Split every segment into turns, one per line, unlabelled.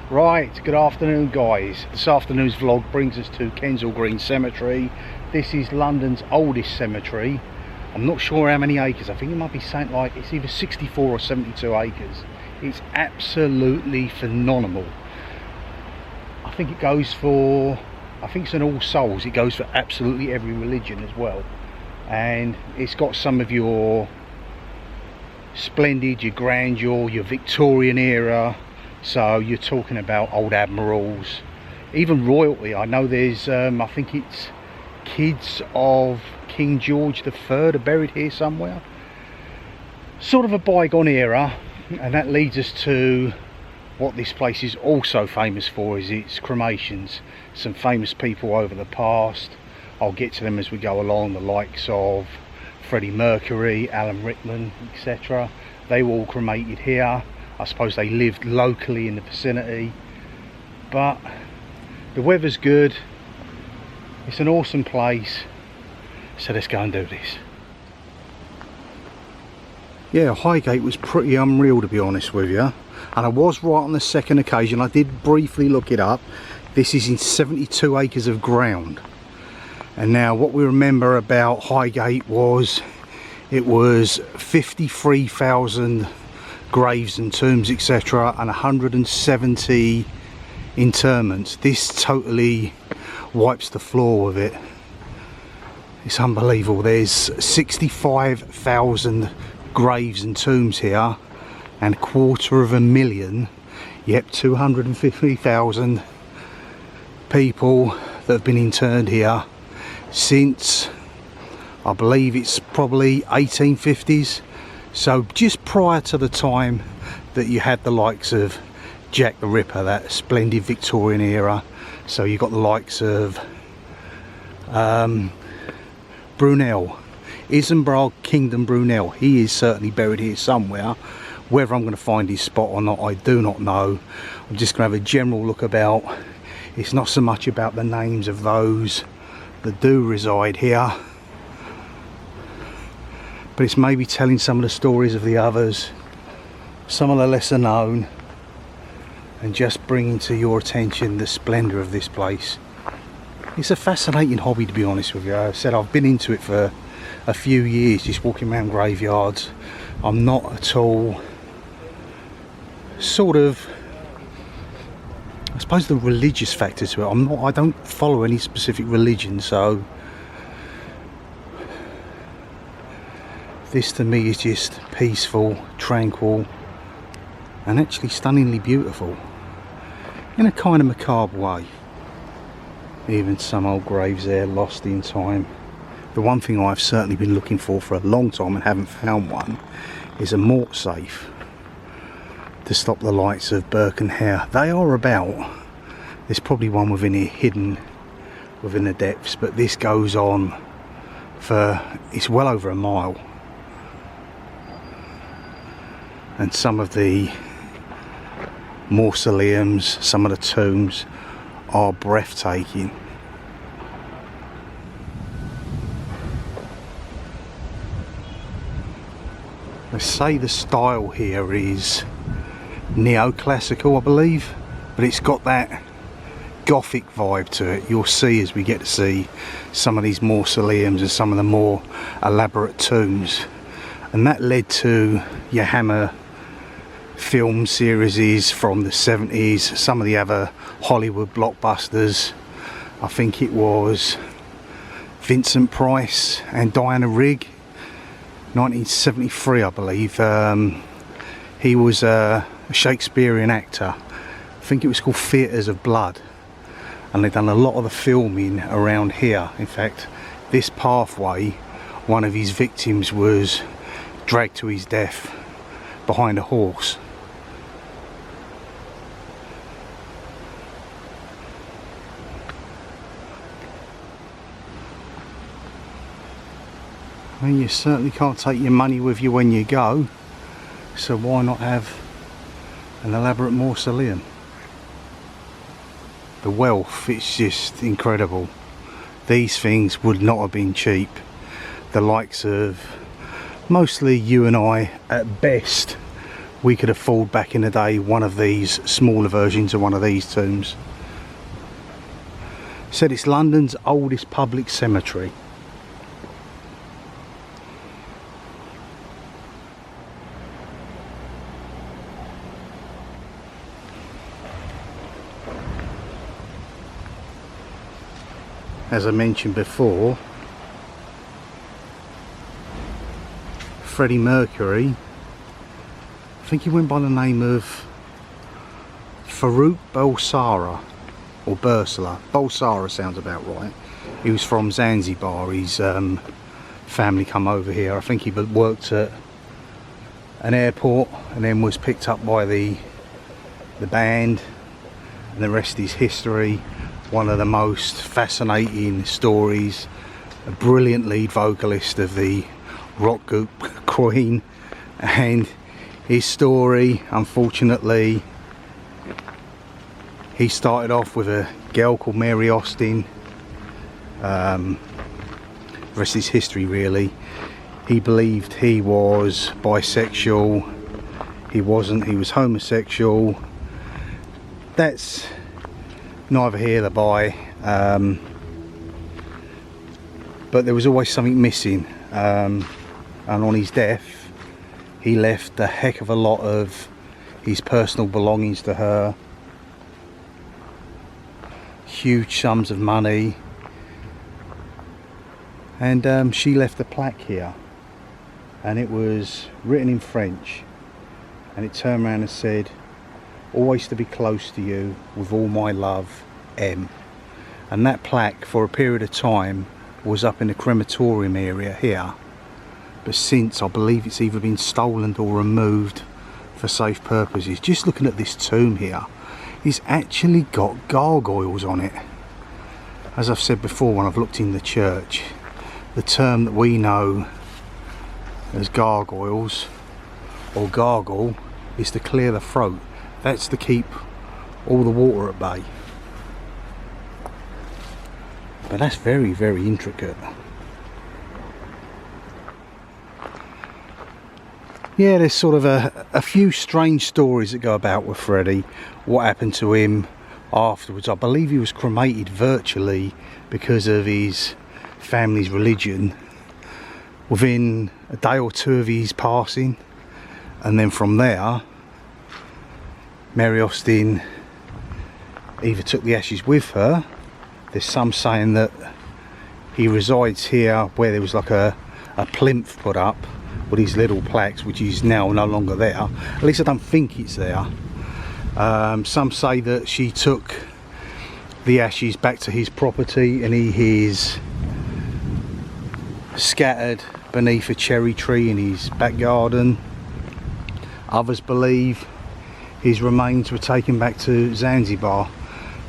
Right, good afternoon guys. This afternoon's vlog brings us to Kensal Green Cemetery. This is London's oldest cemetery. I'm not sure how many acres. I think it might be something like, it's either 64 or 72 acres. It's absolutely phenomenal. I think it goes for, I think it's an All Souls. It goes for absolutely every religion as well. And it's got some of your splendid, your grandeur, your Victorian era. So you're talking about old admirals, even royalty. I know there's, I think it's kids of King George III are buried here somewhere. Sort of a bygone era, and that leads us to what this place is also famous for, is its cremations. Some famous people over the past. I'll get to them as we go along, the likes of Freddie Mercury, Alan Rickman, etc. They were all cremated here. I suppose they lived locally in the vicinity, but the weather's good. It's an awesome place, so let's go and do this. Yeah, Highgate was pretty unreal, to be honest with you, and I was right on the second occasion. I did briefly look it up. This is in 72 acres of ground, and now what we remember about Highgate was it was 53,000 graves and tombs, etc., and 170 interments. This totally wipes the floor with it. It's unbelievable. There's 65,000 graves and tombs here, and 250,000, yep, 250,000 people that have been interned here since, I believe it's probably 1850s. So just prior to the time that you had the likes of Jack the Ripper, that splendid Victorian era. So you got the likes of Brunel, Isenbrag Kingdom Brunel. He is certainly buried here somewhere. Whether I'm going to find his spot or not, I do not know. I'm just going to have a general look about. It's not so much about the names of those that do reside here, but it's maybe telling some of the stories of the others, some of the lesser known, and just bringing to your attention the splendour of this place. It's a fascinating hobby, to be honest with you. I said I've been into it for a few years, just walking around graveyards. I'm not at all sort of, I suppose, the religious factor to it. I don't follow any specific religion, so this to me is just peaceful, tranquil, and actually stunningly beautiful in a kind of macabre way. Even some old graves there lost in time. The one thing I've certainly been looking for a long time and haven't found one is a mort safe to stop the likes of Burke and Hare. They are about, there's probably one within here hidden within the depths, but this goes on for, it's well over a mile. And some of the mausoleums, some of the tombs are breathtaking. They say the style here is neoclassical, I believe, but it's got that Gothic vibe to it. You'll see as we get to see some of these mausoleums and some of the more elaborate tombs, and that led to your Hammer film series from the 70s, some of the other Hollywood blockbusters. I think it was Vincent Price and Diana Rigg, 1973 I believe. He was a Shakespearean actor. I think it was called Theatres of Blood, and they've done a lot of the filming around here. In fact, this pathway, one of his victims was dragged to his death behind a horse. I mean, you certainly can't take your money with you when you go, so why not have an elaborate mausoleum? The wealth, it's just incredible. These things would not have been cheap. The likes of mostly you and I at best we could afford back in the day one of these smaller versions of one of these tombs. Said it's London's oldest public cemetery. As I mentioned before, Freddie Mercury, I think he went by the name of Farouk Bulsara or Bursala. Bulsara sounds about right. He was from Zanzibar. His family come over here. I think he worked at an airport and then was picked up by the band, and the rest is history. One of the most fascinating stories, a brilliant lead vocalist of the rock group Queen, and his story, unfortunately, he started off with a girl called Mary Austin. The rest is history really. He believed he was bisexual. He wasn't, he was homosexual. That's neither here nor by, but there was always something missing, and on his death he left a heck of a lot of his personal belongings to her, huge sums of money, and she left a plaque here, and it was written in French, and it turned around and said, "Always to be close to you, with all my love, M." And that plaque for a period of time was up in the crematorium area here, but since I believe it's either been stolen or removed for safe purposes. Just looking at this tomb here, it's actually got gargoyles on it. As I've said before when I've looked in the church, the term that we know as gargoyles or gargle is to clear the throat. That's to keep all the water at bay. But that's very, very intricate. Yeah, there's sort of a few strange stories that go about with Freddie. What happened to him afterwards. I believe he was cremated virtually because of his family's religion within a day or two of his passing. And then from there, Mary Austin either took the ashes with her. There's some saying that he resides here where there was like a plinth put up with these little plaques, which is now no longer there. At least I don't think it's there. Some say that she took the ashes back to his property and he is scattered beneath a cherry tree in his back garden. Others believe his remains were taken back to Zanzibar.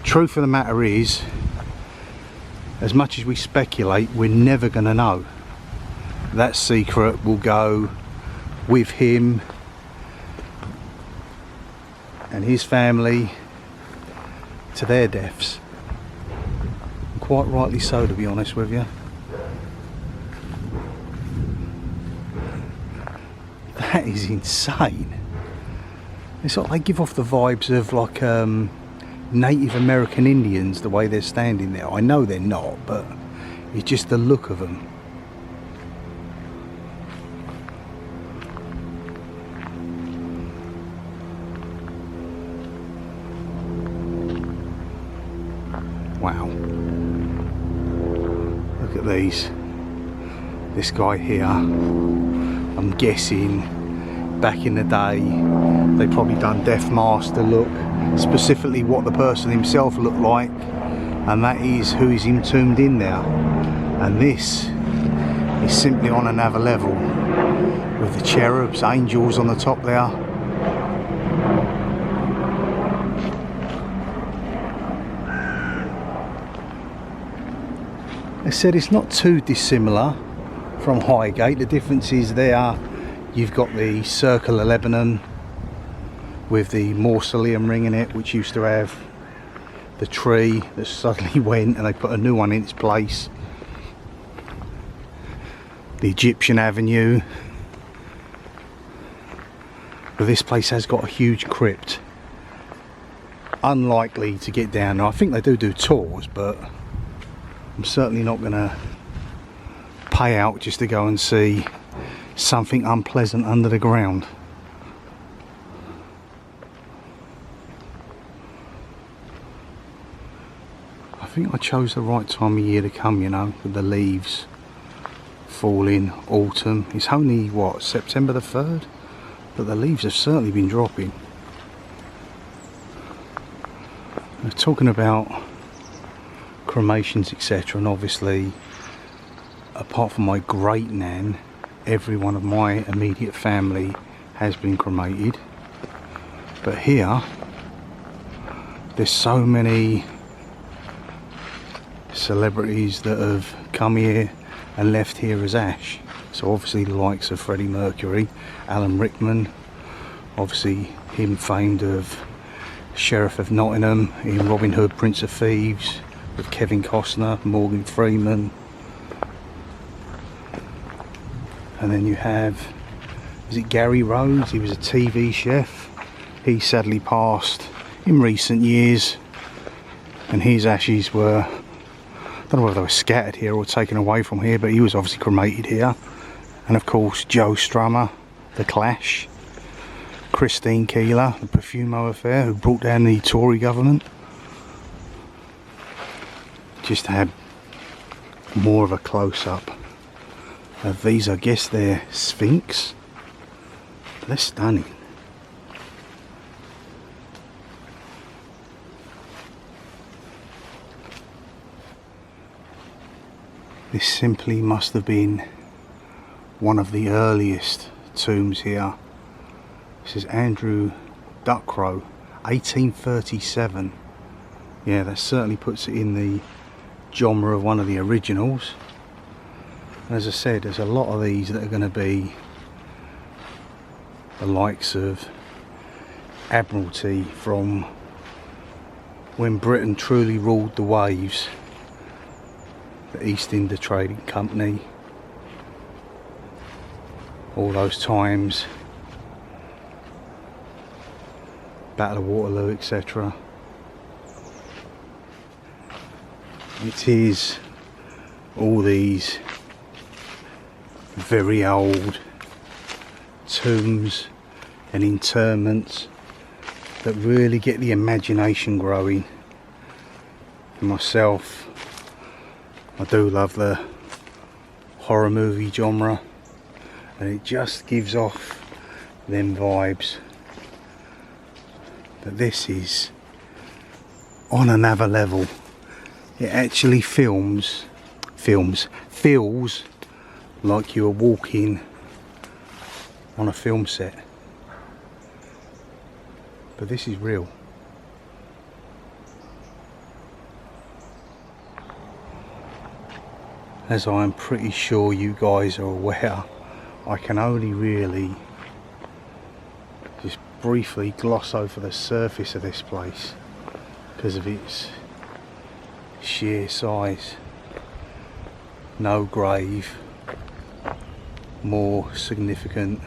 Truth of the matter is, as much as we speculate, we're never going to know. That secret will go with him and his family to their deaths. Quite rightly so, to be honest with you. That is insane. It's like they give off the vibes of like Native American Indians, the way they're standing there. I know they're not, but it's just the look of them. Wow. Look at these. This guy here, I'm guessing back in the day they probably done death masks to look specifically what the person himself looked like, and that is who is entombed in there. And this is simply on another level with the cherubs, angels on the top there. I said it's not too dissimilar from Highgate. The difference is there you've got the Circle of Lebanon with the mausoleum ring in it, which used to have the tree that suddenly went and they put a new one in its place. The Egyptian Avenue, But this place has got a huge crypt. Unlikely to get down. Now, I think they do tours, but I'm certainly not going to pay out just to go and see something unpleasant under the ground. I think I chose the right time of year to come, you know, with the leaves falling, autumn. It's only, what, September the 3rd? But the leaves have certainly been dropping. We're talking about cremations, etc. And obviously, apart from my great nan, every one of my immediate family has been cremated. But here, there's so many celebrities that have come here and left here as ash. So obviously the likes of Freddie Mercury, Alan Rickman, obviously him famed of Sheriff of Nottingham in Robin Hood, Prince of Thieves, with Kevin Costner, Morgan Freeman. And then you have, is it Gary Rhodes? He was a TV chef. He sadly passed in recent years, and his ashes were, I don't know whether they were scattered here or taken away from here, but he was obviously cremated here. And of course Joe Strummer, The Clash, Christine Keeler, the Profumo affair, who brought down the Tory government. Just to have more of a close-up of these, I guess they're Sphinx. They're stunning. This simply must have been one of the earliest tombs here. This is Andrew Duckrow, 1837. Yeah, that certainly puts it in the genre of one of the originals. As I said, there's a lot of these that are going to be the likes of Admiralty from when Britain truly ruled the waves. The East India Trading Company, all those times, Battle of Waterloo, etc. It is all these very old tombs and interments that really get the imagination growing. For myself, I do love the horror movie genre, and it just gives off them vibes. But this is on another level. It actually feels like you are walking on a film set. But this is real. As I'm pretty sure you guys are aware, I can only really just briefly gloss over the surface of this place because of its sheer size. No grave more significant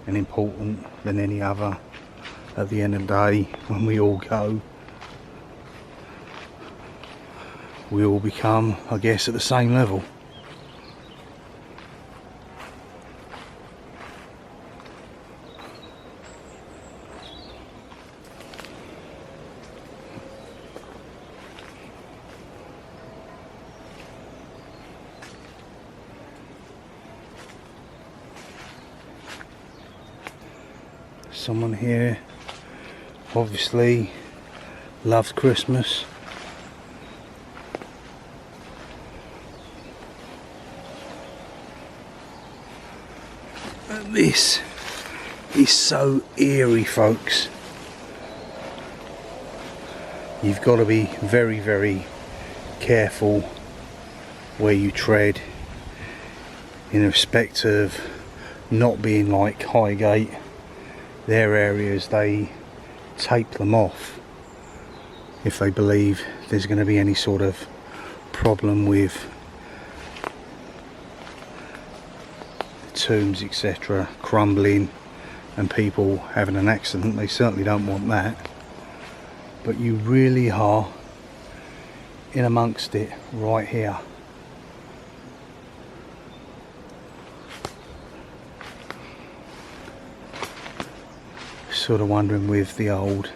and important than any other. At the end of the day, when we all go, we all become, I guess, at the same level. Someone here obviously loves Christmas. But this is so eerie, folks. You've got to be very, very careful where you tread in respect of not being like Highgate. Their areas, they tape them off if they believe there's going to be any sort of problem with the tombs, etc., crumbling, and people having an accident. They certainly don't want that. But you really are in amongst it right here. Sort of wondering with the old,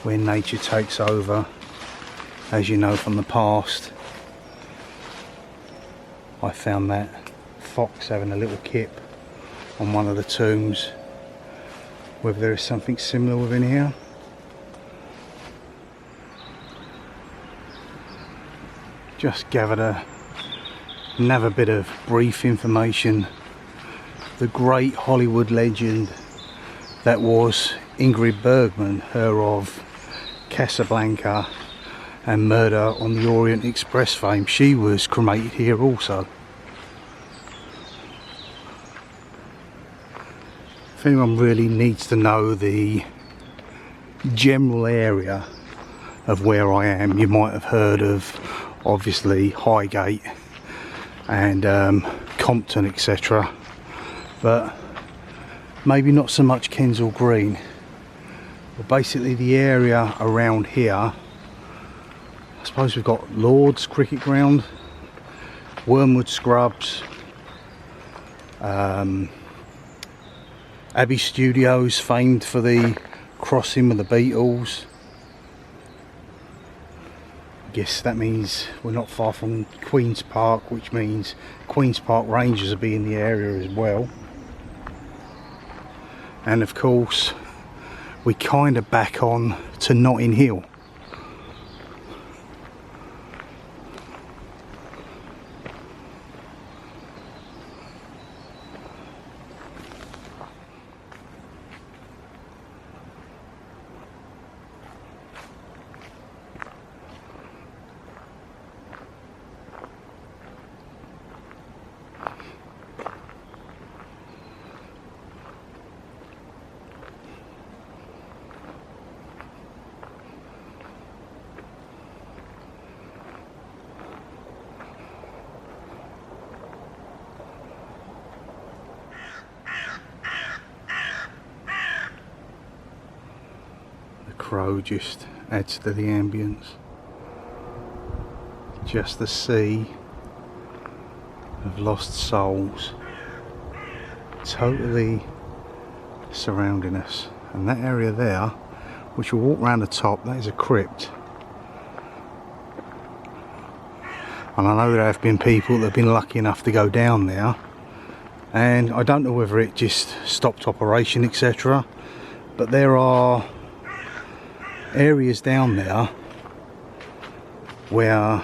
when nature takes over, as you know from the past. I found that fox having a little kip on one of the tombs, whether there is something similar within here. Just gathered another bit of brief information. The great Hollywood legend that was Ingrid Bergman, her of Casablanca and Murder on the Orient Express fame, she was cremated here also. If anyone really needs to know the general area of where I am, you might have heard of obviously Highgate and Compton, etc. But maybe not so much Kensal Green. But basically the area around here, I suppose we've got Lord's Cricket Ground, Wormwood Scrubs, Abbey Studios, famed for the crossing with the Beatles. I guess that means we're not far from Queen's Park, which means Queen's Park Rangers will be in the area as well. And of course we kind of back on to Notting Hill. Crow just adds to the ambience. Just the sea of lost souls totally surrounding us, and that area there, which we'll walk around the top, that is a crypt. And I know there have been people that have been lucky enough to go down there, and I don't know whether it just stopped operation, etc., but there are areas down there where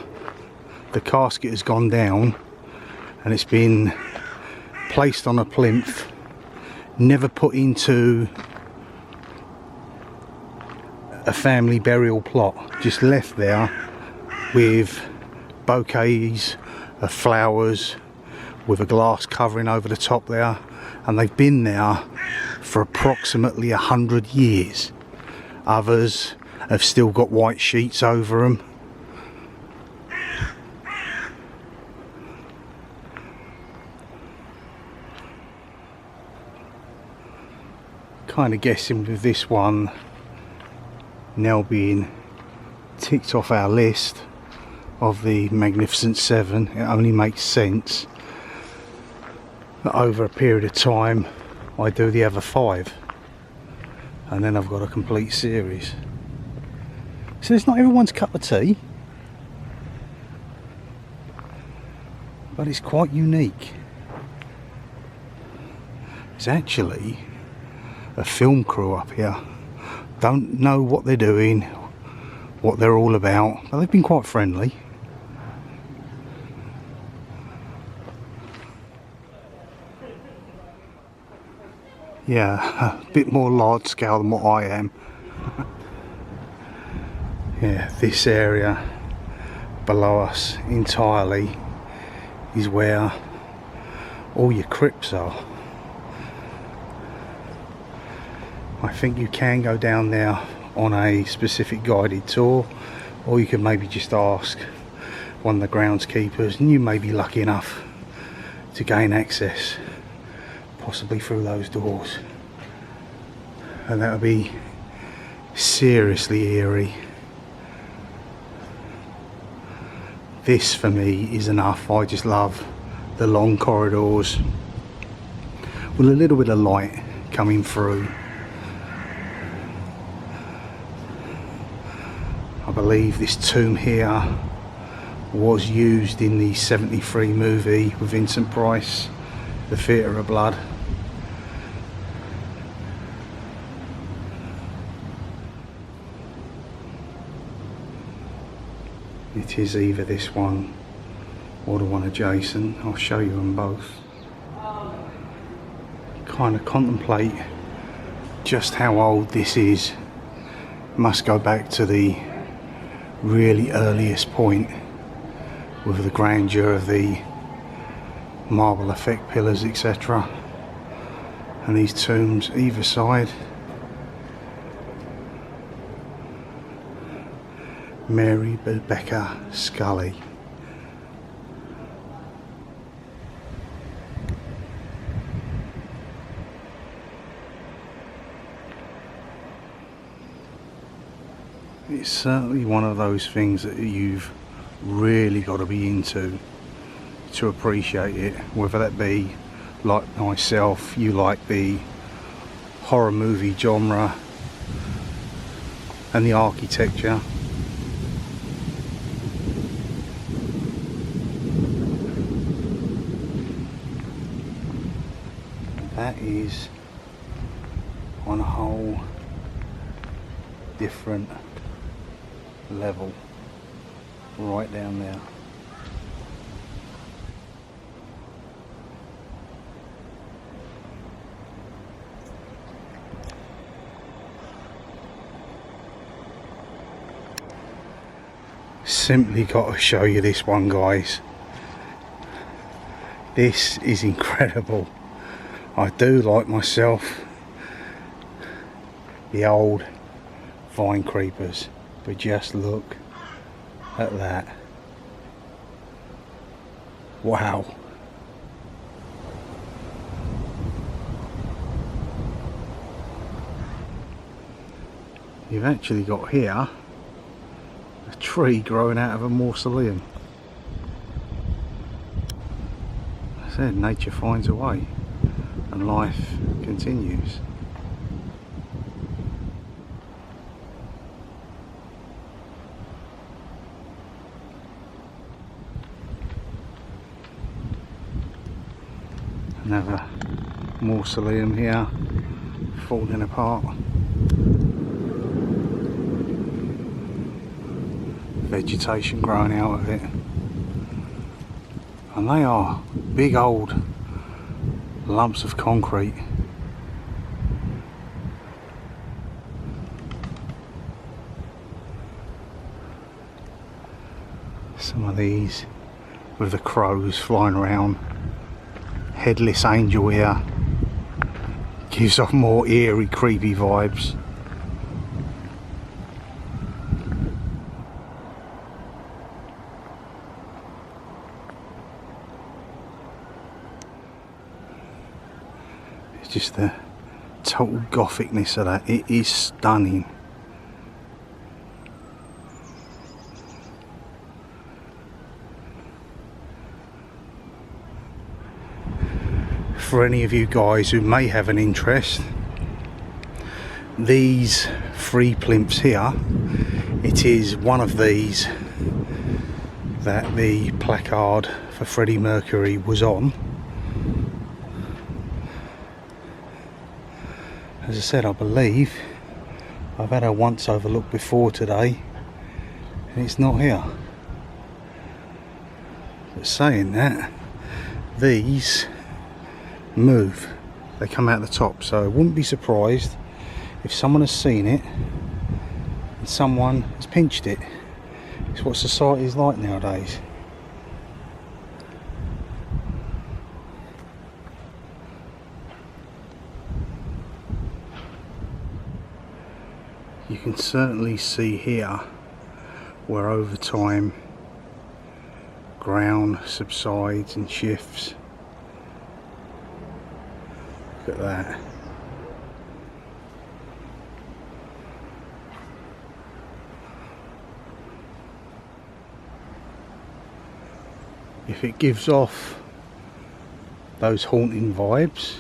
the casket has gone down and it's been placed on a plinth, never put into a family burial plot, just left there with bouquets of flowers with a glass covering over the top there, and they've been there for approximately 100 years. Others have still got white sheets over them. Kind of guessing with this one now being ticked off our list of the Magnificent Seven, it only makes sense that over a period of time I do the other 5, and then I've got a complete series. So it's not everyone's cup of tea, but it's quite unique. It's actually a film crew up here. Don't know what they're doing, what they're all about, but they've been quite friendly. Yeah, a bit more large scale than what I am. Yeah, this area below us entirely is where all your crypts are. I think you can go down there on a specific guided tour, or you can maybe just ask one of the groundskeepers and you may be lucky enough to gain access. possibly through those doors, and that would be seriously eerie. This for me is enough. I just love the long corridors with a little bit of light coming through. I believe this tomb here was used in the 73 movie with Vincent Price, The Theatre of Blood. It is either this one or the one adjacent. I'll show you them both. Kind of contemplate just how old this is. Must go back to the really earliest point with the grandeur of the marble effect pillars, etc. And these tombs either side. Mary Rebecca Scully. It's certainly one of those things that you've really got to be into to appreciate it, whether that be like myself, you like the horror movie genre and the architecture. That is on a whole different level right down there. Simply got to show you this one, guys. This is incredible. I do like myself the old vine creepers, but just look at that. Wow. You've actually got here a tree growing out of a mausoleum. I said nature finds a way and life continues. Another mausoleum here, falling apart. Vegetation growing out of it. And they are big old lumps of concrete. Some of these with the crows flying around. Headless angel here. Gives off more eerie, creepy vibes. It's just the total Gothicness of that. It is stunning. For any of you guys who may have an interest, these three plinths here, it is one of these that the placard for Freddie Mercury was on. As I said, I believe I've had a once overlook before today and it's not here. But saying that, these move, they come out the top, so I wouldn't be surprised if someone has seen it and someone has pinched it. It's what society is like nowadays. You can certainly see here where over time ground subsides and shifts. Look at that. If it gives off those haunting vibes,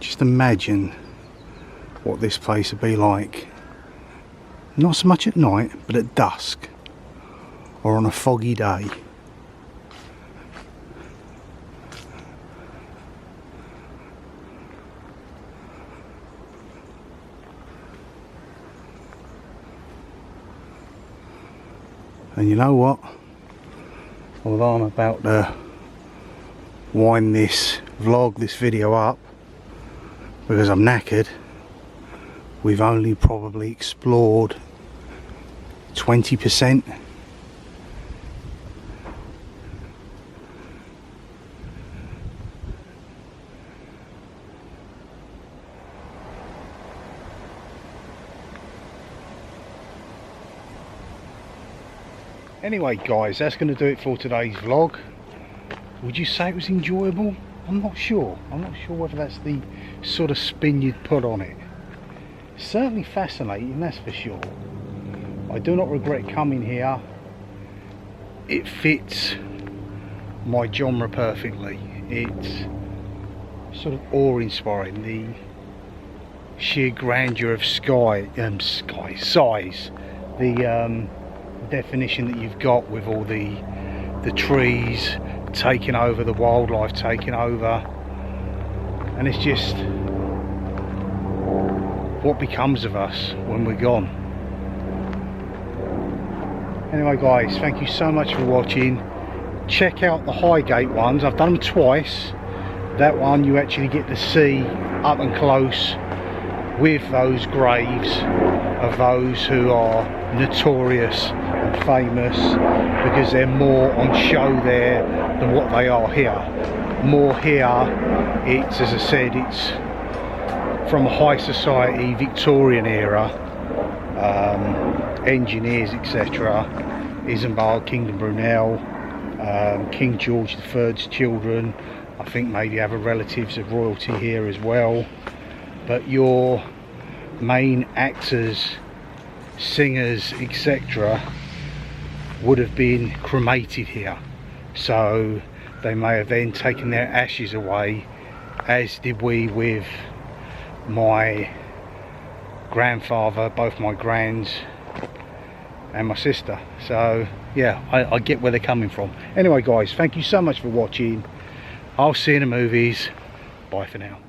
just imagine what this place would be like. Not so much at night, but at dusk or on a foggy day. And you know what? Although I'm about to wind this vlog, this video up, because I'm knackered, we've only probably explored 20%. Anyway guys, that's going to do it for today's vlog. Would you say it was enjoyable? I'm not sure. I'm not sure whether that's the sort of spin you'd put on it. Certainly fascinating, that's for sure. I do not regret coming here. It fits my genre perfectly. It's sort of awe-inspiring. The sheer grandeur of size, the definition that you've got with all the trees taking over, the wildlife taking over, and it's just what becomes of us when we're gone. Anyway guys, thank you so much for watching. Check out the Highgate ones. I've done them twice. That one you actually get to see up and close with those graves of those who are notorious and famous, because they're more on show there than what they are here. More here, it's, as I said, it's from a high society Victorian era, engineers, etc. Isambard, Kingdom Brunel, King George III's children. I think maybe other relatives of royalty here as well. But your main actors, singers, etc. would have been cremated here. So they may have then taken their ashes away, as did we with my grandfather, both my grands and my sister. So yeah, I get where they're coming from. Anyway guys, thank you so much for watching. I'll see you in the movies. Bye for now.